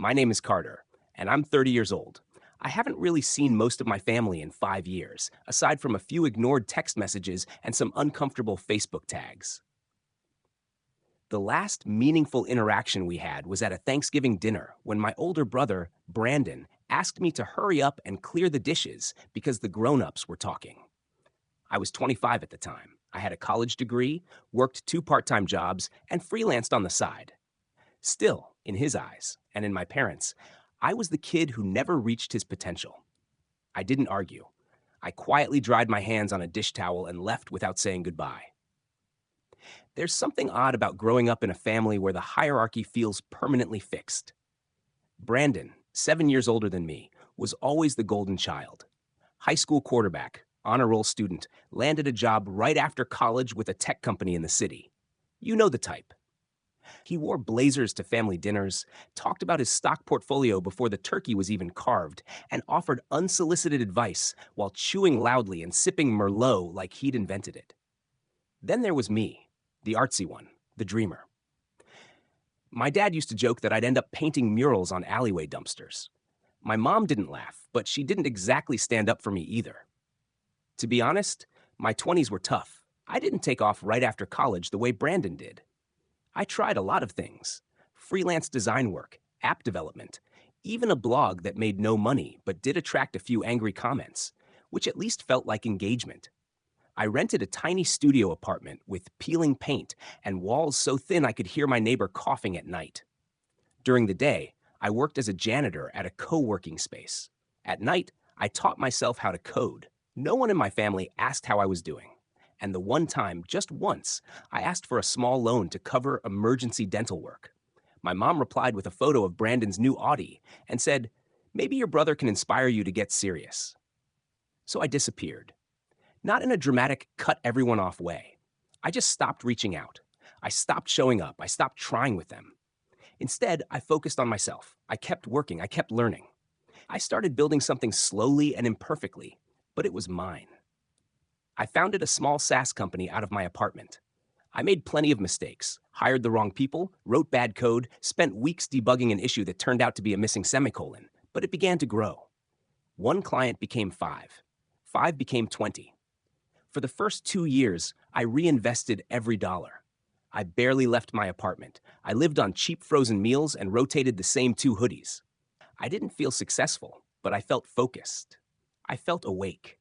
My name is Carter, and I'm 30 years old. I haven't really seen most of my family in 5 years, aside from a few ignored text messages and some uncomfortable Facebook tags. The last meaningful interaction we had was at a Thanksgiving dinner when my older brother, Brandon, asked me to hurry up and clear the dishes because the grown ups were talking. I was 25 at the time. I had a college degree, worked two part time jobs, and freelanced on the side. Still, in his eyes, and in my parents', I was the kid who never reached his potential. I didn't argue. I quietly dried my hands on a dish towel and left without saying goodbye. There's something odd about growing up in a family where the hierarchy feels permanently fixed. Brandon, 7 years older than me, was always the golden child. High school quarterback, honor roll student, landed a job right after college with a tech company in the city. You know the type. He wore blazers to family dinners, talked about his stock portfolio before the turkey was even carved, and offered unsolicited advice while chewing loudly and sipping Merlot like he'd invented it. Then there was me, the artsy one, the dreamer. My dad used to joke that I'd end up painting murals on alleyway dumpsters. My mom didn't laugh, but she didn't exactly stand up for me either. To be honest, my 20s were tough. I didn't take off right after college the way Brandon did. I tried a lot of things: freelance design work, app development, even a blog that made no money but did attract a few angry comments, which at least felt like engagement. I rented a tiny studio apartment with peeling paint and walls so thin I could hear my neighbor coughing at night. During the day, I worked as a janitor at a co working space. At night, I taught myself how to code. No one in my family asked how I was doing. And the one time, just once, I asked for a small loan to cover emergency dental work. My mom replied with a photo of Brandon's new Audi and said, "Maybe your brother can inspire you to get serious." So I disappeared. Not in a dramatic cut everyone off way. I just stopped reaching out. I stopped showing up. I stopped trying with them. Instead, I focused on myself. I kept working. I kept learning. I started building something slowly and imperfectly, but it was mine. I founded a small SaaS company out of my apartment. I made plenty of mistakes, hired the wrong people, wrote bad code, spent weeks debugging an issue that turned out to be a missing semicolon, but it began to grow. One client became five. Five became 20. For the first 2 years, I reinvested every dollar. I barely left my apartment. I lived on cheap frozen meals and rotated the same two hoodies. I didn't feel successful, but I felt focused. I felt awake.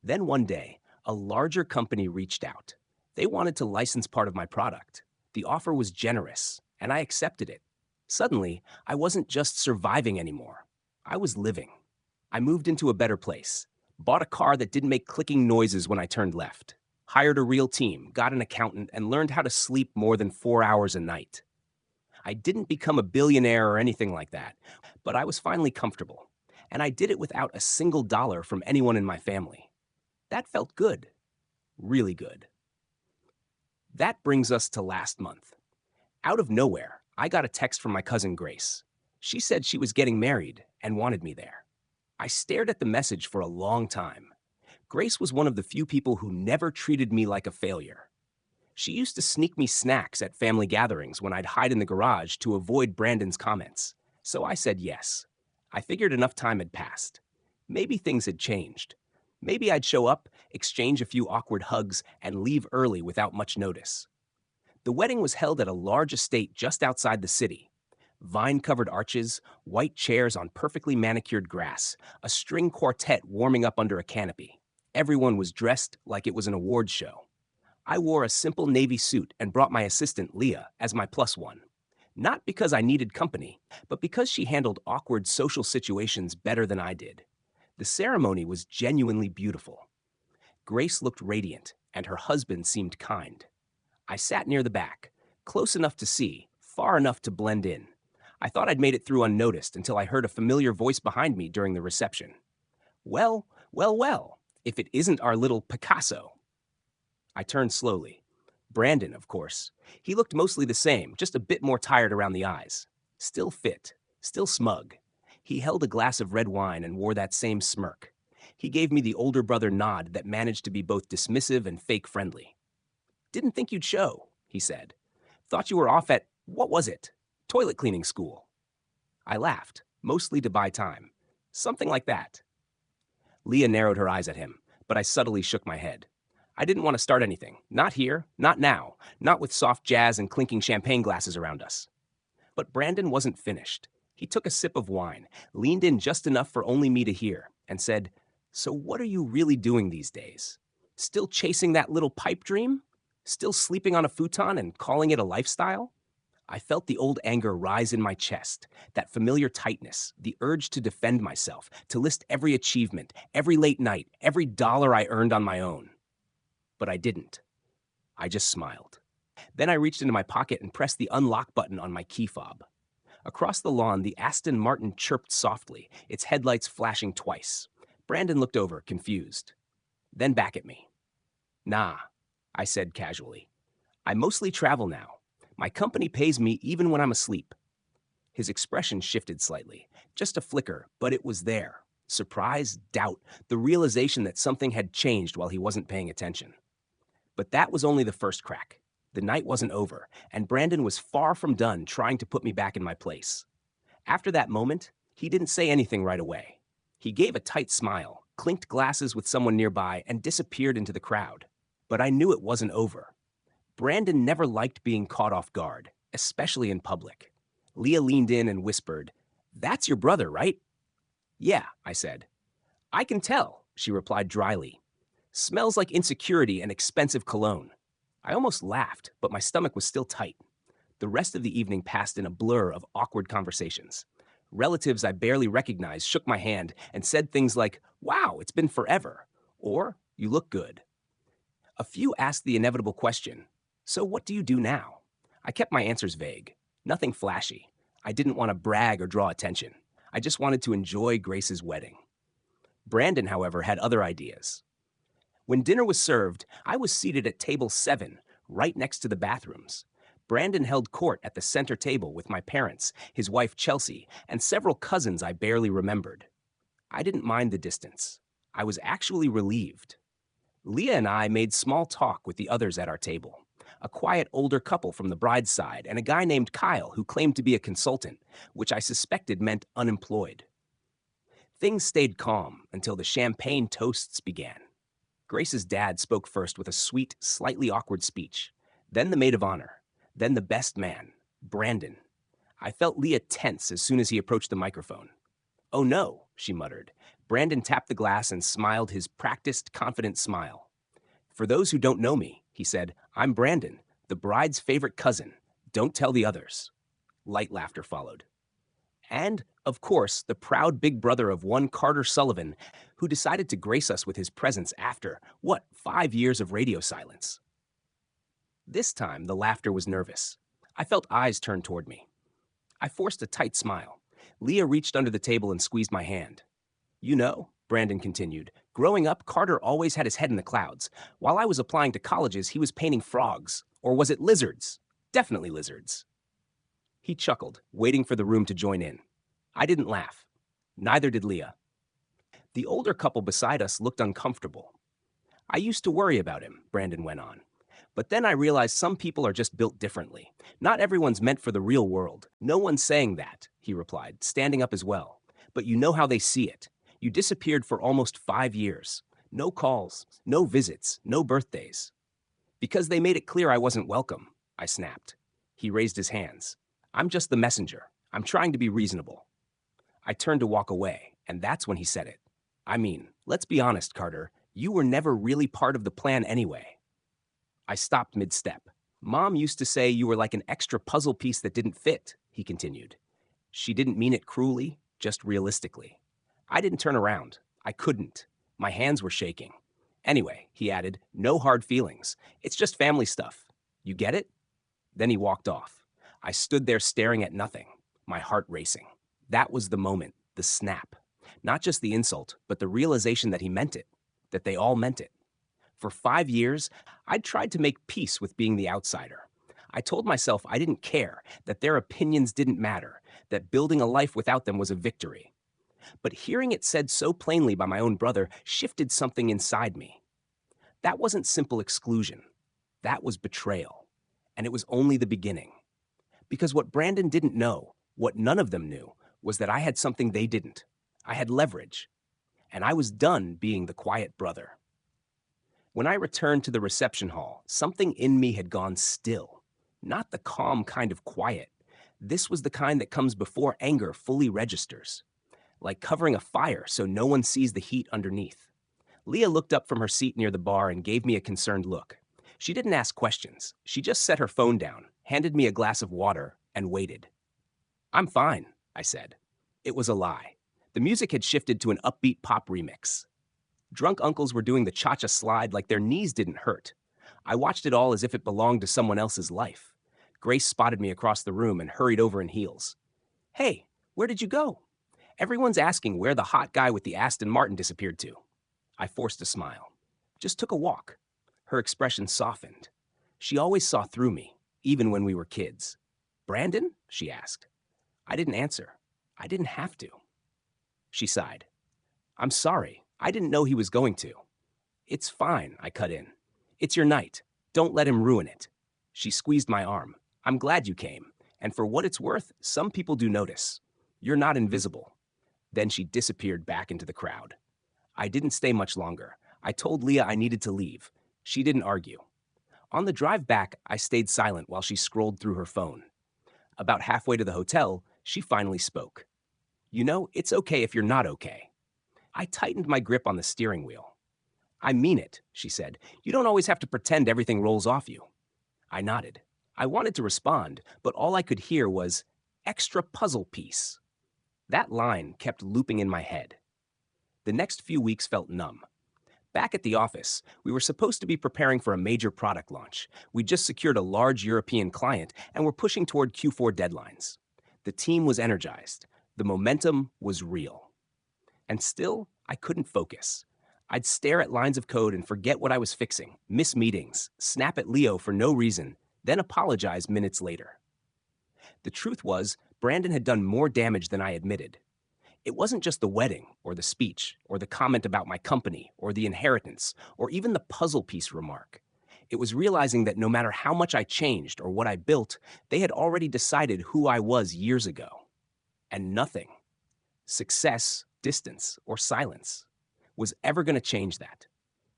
Then one day, a larger company reached out. They wanted to license part of my product. The offer was generous, and I accepted it. Suddenly, I wasn't just surviving anymore. I was living. I moved into a better place, bought a car that didn't make clicking noises when I turned left, hired a real team, got an accountant, and learned how to sleep more than 4 hours a night. I didn't become a billionaire or anything like that, but I was finally comfortable, and I did it without a single dollar from anyone in my family. That felt good, really good. That brings us to last month. Out of nowhere, I got a text from my cousin Grace. She said she was getting married and wanted me there. I stared at the message for a long time. Grace was one of the few people who never treated me like a failure. She used to sneak me snacks at family gatherings when I'd hide in the garage to avoid Brandon's comments. So I said yes. I figured enough time had passed. Maybe things had changed. Maybe I'd show up, exchange a few awkward hugs, and leave early without much notice. The wedding was held at a large estate just outside the city. Vine-covered arches, white chairs on perfectly manicured grass, a string quartet warming up under a canopy. Everyone was dressed like it was an awards show. I wore a simple navy suit and brought my assistant, Leah, as my plus one. Not because I needed company, but because she handled awkward social situations better than I did. The ceremony was genuinely beautiful. Grace looked radiant, and her husband seemed kind. I sat near the back, close enough to see, far enough to blend in. I thought I'd made it through unnoticed until I heard a familiar voice behind me during the reception. Well, well, well, if it isn't our little Picasso. I turned slowly. Brandon, of course. He looked mostly the same, just a bit more tired around the eyes. Still fit, still smug. He held a glass of red wine and wore that same smirk. He gave me the older brother nod that managed to be both dismissive and fake friendly. "Didn't think you'd show," he said. "Thought you were off at, what was it? Toilet cleaning school." I laughed, mostly to buy time. Something like that. Leah narrowed her eyes at him, but I subtly shook my head. I didn't want to start anything. Not here, not now, not with soft jazz and clinking champagne glasses around us. But Brandon wasn't finished. He took a sip of wine, leaned in just enough for only me to hear, and said, "So what are you really doing these days? Still chasing that little pipe dream? Still sleeping on a futon and calling it a lifestyle?" I felt the old anger rise in my chest, that familiar tightness, the urge to defend myself, to list every achievement, every late night, every dollar I earned on my own. But I didn't. I just smiled. Then I reached into my pocket and pressed the unlock button on my key fob. Across the lawn, the Aston Martin chirped softly, its headlights flashing twice. Brandon looked over, confused. Then back at me. "Nah," I said casually. "I mostly travel now. My company pays me even when I'm asleep." His expression shifted slightly, just a flicker, but it was there. Surprise, doubt, the realization that something had changed while he wasn't paying attention. But that was only the first crack. The night wasn't over, and Brandon was far from done trying to put me back in my place. After that moment, he didn't say anything right away. He gave a tight smile, clinked glasses with someone nearby, and disappeared into the crowd. But I knew it wasn't over. Brandon never liked being caught off guard, especially in public. Leah leaned in and whispered, "That's your brother, right?" "Yeah," I said. "I can tell," she replied dryly. "Smells like insecurity and expensive cologne." I almost laughed, but my stomach was still tight. The rest of the evening passed in a blur of awkward conversations. Relatives I barely recognized shook my hand and said things like, "Wow, it's been forever," or "You look good." A few asked the inevitable question, "So what do you do now?" I kept my answers vague. Nothing flashy. I didn't want to brag or draw attention. I just wanted to enjoy Grace's wedding. Brandon, however, had other ideas. When dinner was served, I was seated at table 7, right next to the bathrooms. Brandon held court at the center table with my parents, his wife Chelsea, and several cousins I barely remembered. I didn't mind the distance. I was actually relieved. Leah and I made small talk with the others at our table. A quiet older couple from the bride's side and a guy named Kyle who claimed to be a consultant, which I suspected meant unemployed. Things stayed calm until the champagne toasts began. Grace's dad spoke first with a sweet, slightly awkward speech. Then the maid of honor. Then the best man, Brandon. I felt Leah tense as soon as he approached the microphone. "Oh no," she muttered. Brandon tapped the glass and smiled his practiced, confident smile. "For those who don't know me," he said, "I'm Brandon, the bride's favorite cousin. Don't tell the others." Light laughter followed. And, of course, the proud big brother of one Carter Sullivan, who decided to grace us with his presence after, 5 years of radio silence. This time, the laughter was nervous. I felt eyes turn toward me. I forced a tight smile. Leah reached under the table and squeezed my hand. "You know," Brandon continued, "growing up, Carter always had his head in the clouds. While I was applying to colleges, he was painting frogs. Or was it lizards? Definitely lizards." He chuckled, waiting for the room to join in. I didn't laugh. Neither did Leah. The older couple beside us looked uncomfortable. "I used to worry about him," Brandon went on. "But then I realized some people are just built differently. Not everyone's meant for the real world. No one's saying that," he replied, standing up as well. "But you know how they see it. You disappeared for almost 5 years. No calls, no visits, no birthdays." "Because they made it clear I wasn't welcome," I snapped. He raised his hands. "I'm just the messenger. I'm trying to be reasonable." I turned to walk away, and that's when he said it. "I mean, let's be honest, Carter. You were never really part of the plan anyway." I stopped mid-step. "Mom used to say you were like an extra puzzle piece that didn't fit," he continued. She didn't mean it cruelly, just realistically. I didn't turn around. I couldn't. My hands were shaking. "Anyway," he added, "no hard feelings. It's just family stuff. You get it?" Then he walked off. I stood there staring at nothing, my heart racing. That was the moment, the snap. Not just the insult, but the realization that he meant it, that they all meant it. For 5 years, I'd tried to make peace with being the outsider. I told myself I didn't care, that their opinions didn't matter, that building a life without them was a victory. But hearing it said so plainly by my own brother shifted something inside me. That wasn't simple exclusion. That was betrayal. And it was only the beginning. Because what Brandon didn't know, what none of them knew, was that I had something they didn't. I had leverage, and I was done being the quiet brother. When I returned to the reception hall, something in me had gone still. Not the calm kind of quiet. This was the kind that comes before anger fully registers, like covering a fire so no one sees the heat underneath. Leah looked up from her seat near the bar and gave me a concerned look. She didn't ask questions. She just set her phone down, handed me a glass of water, and waited. "I'm fine," I said. It was a lie. The music had shifted to an upbeat pop remix. Drunk uncles were doing the cha-cha slide like their knees didn't hurt. I watched it all as if it belonged to someone else's life. Grace spotted me across the room and hurried over in heels. "Hey, where did you go? Everyone's asking where the hot guy with the Aston Martin disappeared to." I forced a smile. "Just took a walk." Her expression softened. She always saw through me, even when we were kids. "Brandon?" she asked. I didn't answer. I didn't have to. She sighed. "I'm sorry. I didn't know he was going to." "It's fine," I cut in. "It's your night. Don't let him ruin it." She squeezed my arm. "I'm glad you came. And for what it's worth, some people do notice. You're not invisible." Then she disappeared back into the crowd. I didn't stay much longer. I told Leah I needed to leave. She didn't argue. On the drive back, I stayed silent while she scrolled through her phone. About halfway to the hotel, she finally spoke. "You know, it's okay if you're not okay." I tightened my grip on the steering wheel. "I mean it," she said. "You don't always have to pretend everything rolls off you." I nodded. I wanted to respond, but all I could hear was, "extra puzzle piece." That line kept looping in my head. The next few weeks felt numb. Back at the office, we were supposed to be preparing for a major product launch. We just secured a large European client and were pushing toward Q4 deadlines. The team was energized. The momentum was real. And still, I couldn't focus. I'd stare at lines of code and forget what I was fixing, miss meetings, snap at Leo for no reason, then apologize minutes later. The truth was, Brandon had done more damage than I admitted. It wasn't just the wedding, or the speech, or the comment about my company, or the inheritance, or even the puzzle piece remark. It was realizing that no matter how much I changed or what I built, they had already decided who I was years ago. And nothing, success, distance, or silence, was ever going to change that.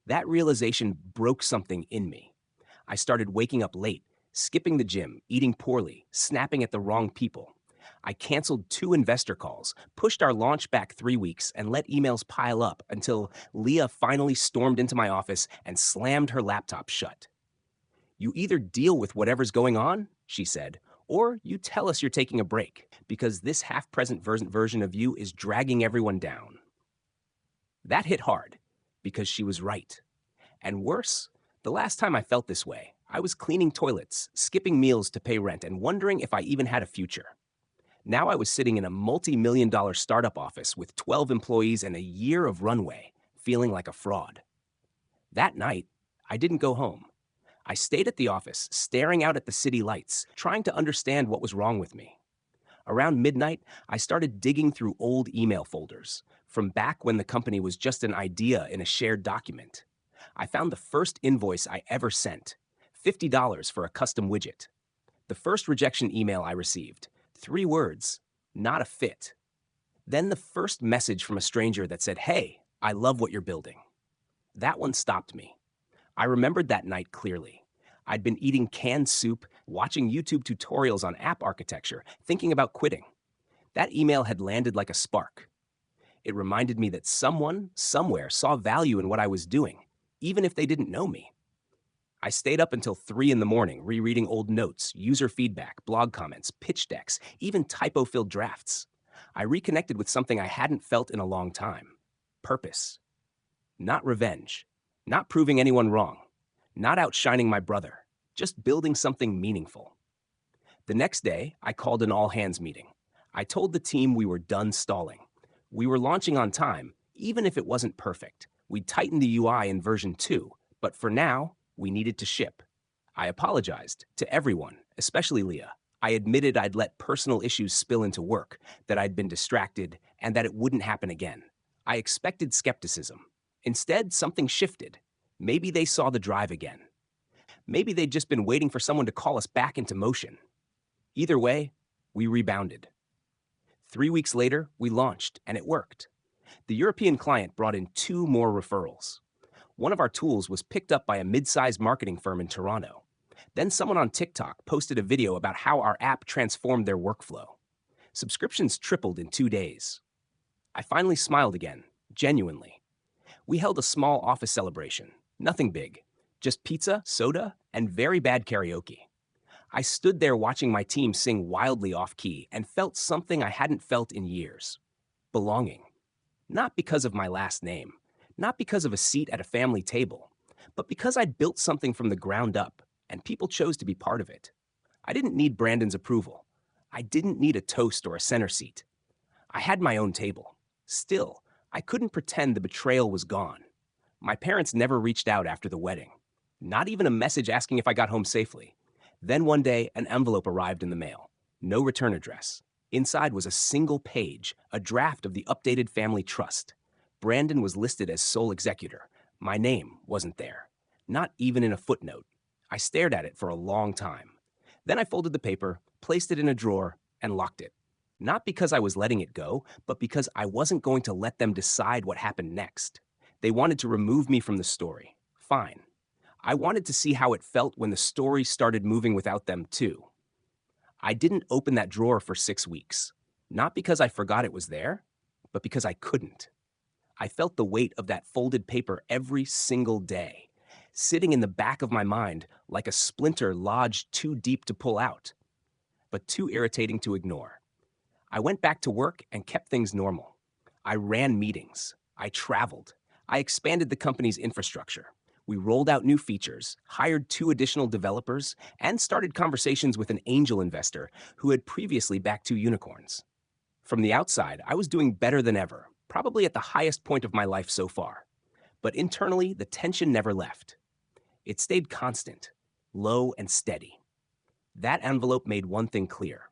That realization broke something in me. I started waking up late, skipping the gym, eating poorly, snapping at the wrong people. I canceled 2 investor calls, pushed our launch back 3 weeks, and let emails pile up until Leah finally stormed into my office and slammed her laptop shut. "You either deal with whatever's going on," she said, "or you tell us you're taking a break, because this half-present version of you is dragging everyone down." That hit hard, because she was right. And worse, the last time I felt this way, I was cleaning toilets, skipping meals to pay rent, and wondering if I even had a future. Now I was sitting in a multi-million-dollar startup office with 12 employees and a year of runway, feeling like a fraud. That night, I didn't go home. I stayed at the office, staring out at the city lights, trying to understand what was wrong with me. Around midnight, I started digging through old email folders, from back when the company was just an idea in a shared document. I found the first invoice I ever sent, $50 for a custom widget. The first rejection email I received, 3 words, "not a fit." Then the first message from a stranger that said, "Hey, I love what you're building." That one stopped me. I remembered that night clearly. I'd been eating canned soup, watching YouTube tutorials on app architecture, thinking about quitting. That email had landed like a spark. It reminded me that someone, somewhere, saw value in what I was doing, even if they didn't know me. I stayed up until 3 in the morning, rereading old notes, user feedback, blog comments, pitch decks, even typo-filled drafts. I reconnected with something I hadn't felt in a long time. Purpose. Not revenge. Not proving anyone wrong. Not outshining my brother. Just building something meaningful. The next day, I called an all-hands meeting. I told the team we were done stalling. We were launching on time, even if it wasn't perfect. We'd tightened the UI in version 2, but for now, we needed to ship. I apologized to everyone, especially Leah. I admitted I'd let personal issues spill into work, that I'd been distracted, and that it wouldn't happen again. I expected skepticism. Instead, something shifted. Maybe they saw the drive again. Maybe they'd just been waiting for someone to call us back into motion. Either way, we rebounded. 3 weeks later, we launched, and it worked. The European client brought in 2 more referrals. One of our tools was picked up by a mid-sized marketing firm in Toronto. Then someone on TikTok posted a video about how our app transformed their workflow. Subscriptions tripled in 2 days. I finally smiled again, genuinely. We held a small office celebration, nothing big, just pizza, soda, and very bad karaoke. I stood there watching my team sing wildly off key and felt something I hadn't felt in years: belonging. Not because of my last name, not because of a seat at a family table, but because I'd built something from the ground up and people chose to be part of it. I didn't need Brandon's approval. I didn't need a toast or a center seat. I had my own table. Still, I couldn't pretend the betrayal was gone. My parents never reached out after the wedding. Not even a message asking if I got home safely. Then one day, an envelope arrived in the mail. No return address. Inside was a single page, a draft of the updated family trust. Brandon was listed as sole executor. My name wasn't there. Not even in a footnote. I stared at it for a long time. Then I folded the paper, placed it in a drawer, and locked it. Not because I was letting it go, but because I wasn't going to let them decide what happened next. They wanted to remove me from the story. Fine. I wanted to see how it felt when the story started moving without them, too. I didn't open that drawer for 6 weeks. Not because I forgot it was there, but because I couldn't. I felt the weight of that folded paper every single day, sitting in the back of my mind like a splinter lodged too deep to pull out, but too irritating to ignore. I went back to work and kept things normal. I ran meetings. I traveled. I expanded the company's infrastructure. We rolled out new features, hired 2 additional developers, and started conversations with an angel investor who had previously backed 2 unicorns. From the outside, I was doing better than ever, probably at the highest point of my life so far. But internally, the tension never left. It stayed constant, low and steady. That envelope made one thing clear.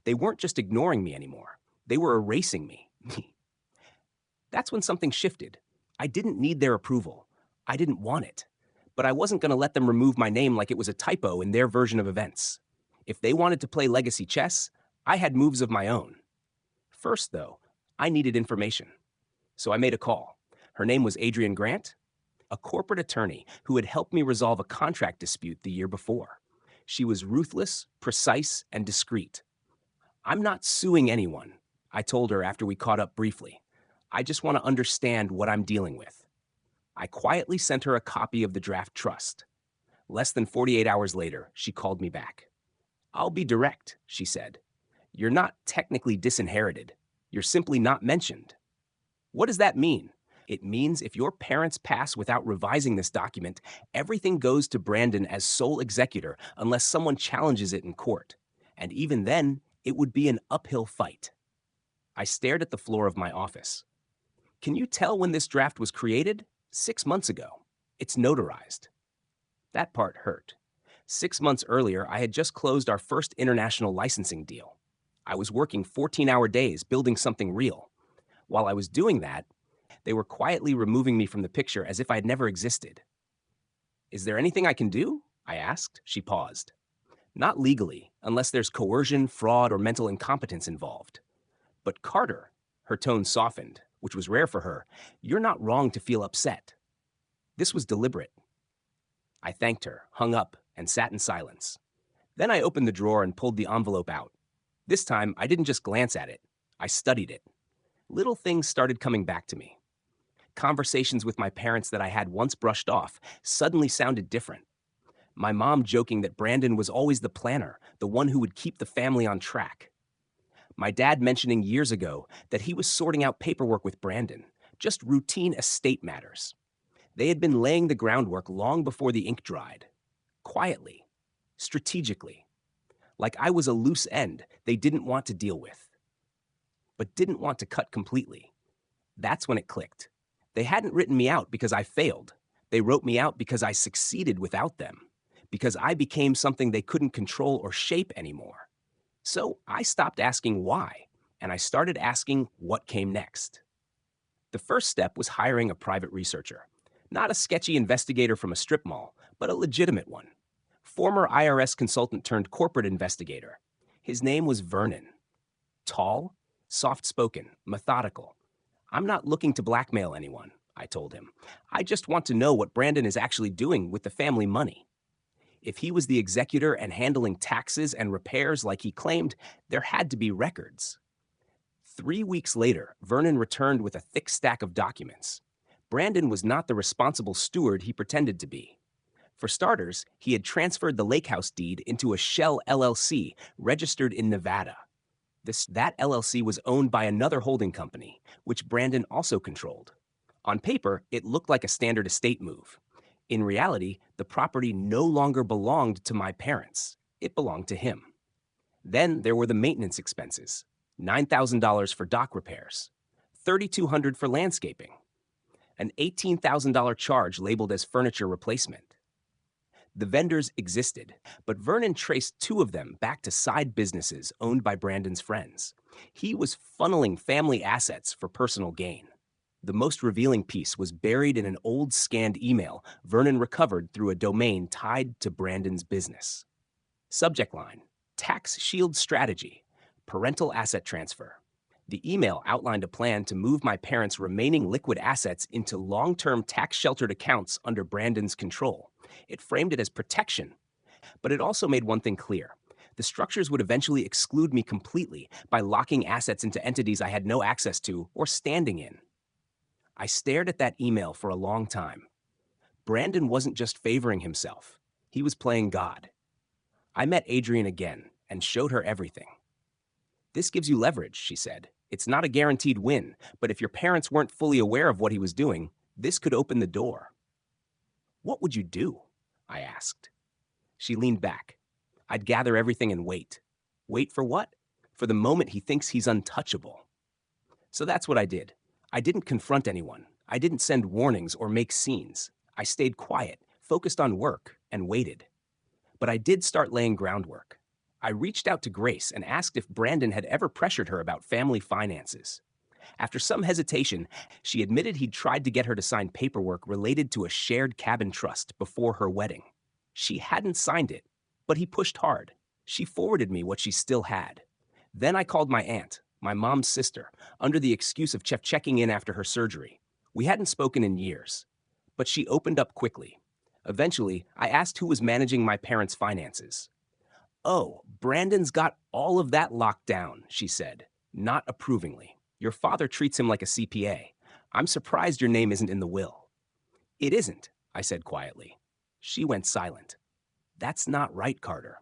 They weren't just ignoring me anymore. They were erasing me. That's when something shifted. I didn't need their approval. I didn't want it. But I wasn't going to let them remove my name like it was a typo in their version of events. If they wanted to play legacy chess, I had moves of my own. First, though, I needed information. So I made a call. Her name was Adrienne Grant, a corporate attorney who had helped me resolve a contract dispute the year before. She was ruthless, precise, and discreet. "I'm not suing anyone," I told her after we caught up briefly. "I just want to understand what I'm dealing with." I quietly sent her a copy of the draft trust. Less than 48 hours later, she called me back. "I'll be direct," she said. "You're not technically disinherited. You're simply not mentioned." What does that mean? It means if your parents pass without revising this document, everything goes to Brandon as sole executor unless someone challenges it in court. And even then, it would be an uphill fight. I stared at the floor of my office. "Can you tell when this draft was created?" 6 months ago. It's notarized." That part hurt. 6 months earlier, I had just closed our first international licensing deal. I was working 14-hour days building something real. While I was doing that, they were quietly removing me from the picture as if I'd never existed. "Is there anything I can do?" I asked. She paused. "Not legally, unless there's coercion, fraud, or mental incompetence involved. But Carter," her tone softened, which was rare for her, "you're not wrong to feel upset." This was deliberate. I thanked her, hung up, and sat in silence. Then I opened the drawer and pulled the envelope out. This time, I didn't just glance at it. I studied it. Little things started coming back to me. Conversations with my parents that I had once brushed off suddenly sounded different. My mom joking that Brandon was always the planner, the one who would keep the family on track. My dad mentioning years ago that he was sorting out paperwork with Brandon, just routine estate matters. They had been laying the groundwork long before the ink dried. Quietly, strategically. Like I was a loose end they didn't want to deal with, but didn't want to cut completely. That's when it clicked. They hadn't written me out because I failed. They wrote me out because I succeeded without them, because I became something they couldn't control or shape anymore. So I stopped asking why, and I started asking what came next. The first step was hiring a private researcher. Not a sketchy investigator from a strip mall, but a legitimate one. Former IRS consultant turned corporate investigator. His name was Vernon. Tall, Soft-spoken, methodical. I'm not looking to blackmail anyone, I told him. I just want to know what Brandon is actually doing with the family money. If he was the executor and handling taxes and repairs like he claimed, there had to be records. 3 weeks later, Vernon returned with a thick stack of documents. Brandon was not the responsible steward he pretended to be. For starters, he had transferred the lake house deed into a shell LLC registered in Nevada. That LLC was owned by another holding company, which Brandon also controlled. On paper, it looked like a standard estate move. In reality, the property no longer belonged to my parents. It belonged to him. Then there were the maintenance expenses. $9,000 for dock repairs, $3,200 for landscaping, an $18,000 charge labeled as furniture replacement. The vendors existed, but Vernon traced two of them back to side businesses owned by Brandon's friends. He was funneling family assets for personal gain. The most revealing piece was buried in an old scanned email Vernon recovered through a domain tied to Brandon's business. Subject line: Tax Shield Strategy, Parental Asset Transfer. The email outlined a plan to move my parents' remaining liquid assets into long-term tax-sheltered accounts under Brandon's control. It framed it as protection, but it also made one thing clear. The structures would eventually exclude me completely by locking assets into entities I had no access to or standing in. I stared at that email for a long time. Brandon wasn't just favoring himself. He was playing God. I met Adrienne again and showed her everything. This gives you leverage, she said. It's not a guaranteed win, but if your parents weren't fully aware of what he was doing, this could open the door. What would you do? I asked. She leaned back. I'd gather everything and wait. Wait for what? For the moment he thinks he's untouchable. So that's what I did. I didn't confront anyone. I didn't send warnings or make scenes. I stayed quiet, focused on work, and waited. But I did start laying groundwork. I reached out to Grace and asked if Brandon had ever pressured her about family finances. After some hesitation, she admitted he'd tried to get her to sign paperwork related to a shared cabin trust before her wedding. She hadn't signed it, but he pushed hard. She forwarded me what she still had. Then I called my aunt, my mom's sister, under the excuse of checking in after her surgery. We hadn't spoken in years, but she opened up quickly. Eventually, I asked who was managing my parents' finances. "Oh, Brandon's got all of that locked down," she said, not approvingly. "Your father treats him like a CPA. I'm surprised your name isn't in the will." "It isn't," I said quietly. She went silent. "That's not right, Carter."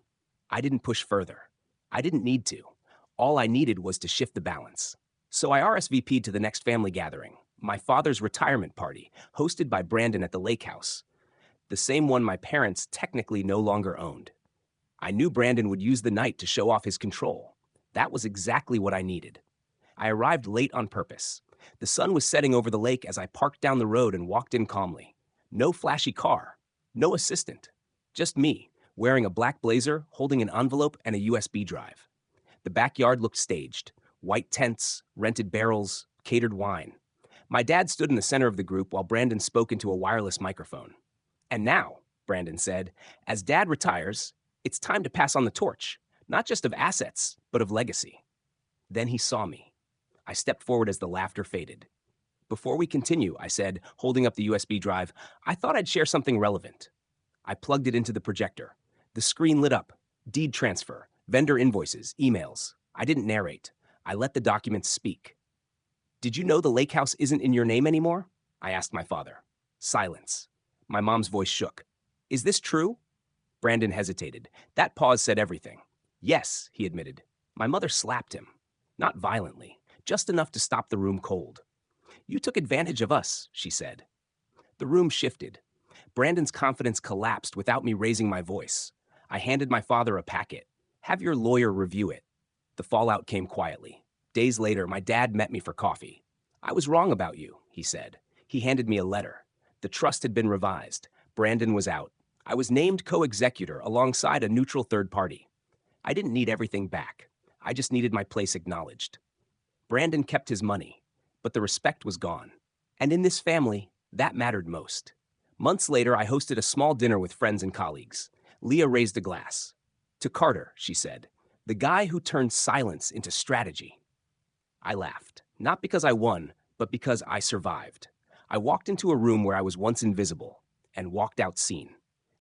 I didn't push further. I didn't need to. All I needed was to shift the balance. So I RSVP'd to the next family gathering, my father's retirement party, hosted by Brandon at the lake house, the same one my parents technically no longer owned. I knew Brandon would use the night to show off his control. That was exactly what I needed. I arrived late on purpose. The sun was setting over the lake as I parked down the road and walked in calmly. No flashy car, no assistant, just me, wearing a black blazer, holding an envelope and a USB drive. The backyard looked staged. White tents, rented barrels, catered wine. My dad stood in the center of the group while Brandon spoke into a wireless microphone. "And now," Brandon said, "as Dad retires, it's time to pass on the torch, not just of assets, but of legacy." Then he saw me. I stepped forward as the laughter faded. "Before we continue," I said, holding up the USB drive, "I thought I'd share something relevant." I plugged it into the projector. The screen lit up. Deed transfer, vendor invoices, emails. I didn't narrate. I let the documents speak. "Did you know the lake house isn't in your name anymore?" I asked my father. Silence. My mom's voice shook. "Is this true?" Brandon hesitated. That pause said everything. "Yes," he admitted. My mother slapped him. Not violently, just enough to stop the room cold. "You took advantage of us," she said. The room shifted. Brandon's confidence collapsed without me raising my voice. I handed my father a packet. "Have your lawyer review it." The fallout came quietly. Days later, my dad met me for coffee. "I was wrong about you," he said. He handed me a letter. The trust had been revised. Brandon was out. I was named co-executor alongside a neutral third party. I didn't need everything back. I just needed my place acknowledged. Brandon kept his money, but the respect was gone. And in this family, that mattered most. Months later, I hosted a small dinner with friends and colleagues. Leah raised a glass. "To Carter," she said, "the guy who turned silence into strategy." I laughed, not because I won, but because I survived. I walked into a room where I was once invisible and walked out seen.